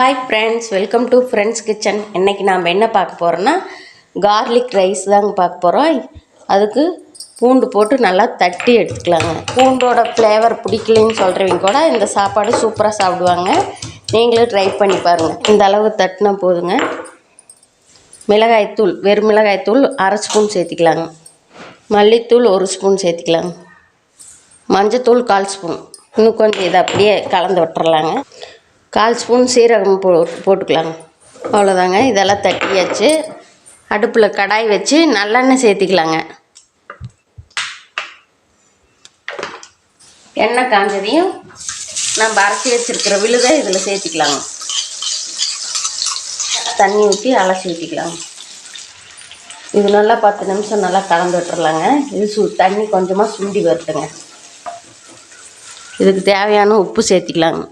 Hi friends, welcome to friends kitchen. இன்றைக்கி நாம் என்ன பார்க்க போகிறோன்னா கார்லிக் ரைஸ் தாங்க பார்க்க போகிறோம். அதுக்கு பூண்டு போட்டு நல்லா தட்டி எடுத்துக்கலாங்க. பூண்டோட ஃப்ளேவர் பிடிக்கலன்னு சொல்கிறவங்க கூட இந்த சாப்பாடு சூப்பராக சாப்பிடுவாங்க. நீங்களும் ட்ரை பண்ணி பாருங்கள். இந்த அளவு தட்டினா போதுங்க. மிளகாய்த்தூள், வெறும் மிளகாய்த்தூள் 1/2 ஸ்பூன் சேர்த்திக்கலாங்க. மல்லித்தூள் 1 ஸ்பூன் சேர்த்திக்கலாங்க. மஞ்சத்தூள் 1/4 ஸ்பூன். இன்னும் கொஞ்சம் இதை அப்படியே கலந்து விட்டுறலாங்க. 1/4 ஸ்பூன் சீரகம் போட்டுக்கலாங்க. அவ்வளோதாங்க. இதெல்லாம் தட்டியாச்சு. அடுப்பில் கடாய் வச்சு நல்லெண்ணெய் சேர்த்திக்கலாங்க. எண்ணெய் காஞ்சதையும் நம்ம அரைச்சி வச்சுருக்கிற விழுதை இதில் சேர்த்திக்கலாங்க. தண்ணி ஊற்றி அலசி ஊற்றிக்கலாங்க. இது நல்லா 10 நிமிஷம் நல்லா கலந்து விட்டுறலாங்க. இது தண்ணி கொஞ்சமாக சுண்டி வருதுங்க. இதுக்கு தேவையான உப்பு சேர்த்திக்கலாங்க.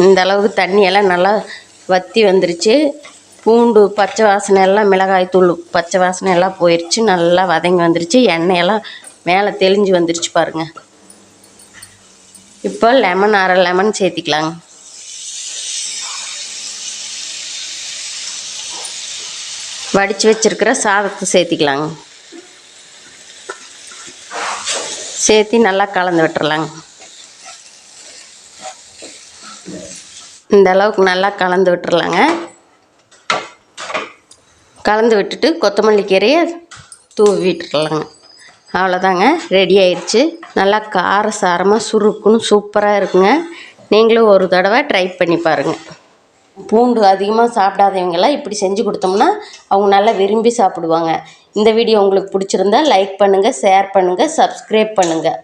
இந்த அளவுக்கு தண்ணியெல்லாம் நல்லா வற்றி வந்துருச்சு. பூண்டு பச்சை வாசனை எல்லாம், மிளகாய்த்தூள் பச்சை வாசனை எல்லாம் போயிடுச்சு. நல்லா வதங்கி வந்துருச்சு. எண்ணெயெல்லாம் மேலே தெளிஞ்சு வந்துருச்சு பாருங்கள். இப்போ லெமன், 1/2 லெமன் சேர்த்திக்கலாங்க. வடித்து வச்சுருக்கிற சாதத்தை சேர்த்திக்கலாங்க. சேர்த்தி நல்லா கலந்து விட்டுறலாங்க. இந்த அளவுக்கு நல்லா கலந்து விட்டுறலாங்க. கலந்து விட்டுட்டு கொத்தமல்லி கீரையை தூவி விட்டுறலாங்க. அவ்வளோதாங்க, ரெடி ஆயிடுச்சு. நல்லா காரசாரமாக சுருக்குன்னு சூப்பராக இருக்குங்க. நீங்களும் ஒரு தடவை ட்ரை பண்ணி பாருங்கள். பூண்டு அதிகமாக சாப்பிடாதவங்கெல்லாம் இப்படி செஞ்சு கொடுத்தோம்னா அவங்க நல்லா விரும்பி சாப்பிடுவாங்க. இந்த வீடியோ உங்களுக்கு பிடிச்சிருந்தா லைக் பண்ணுங்கள், ஷேர் பண்ணுங்கள், சப்ஸ்கிரைப் பண்ணுங்கள்.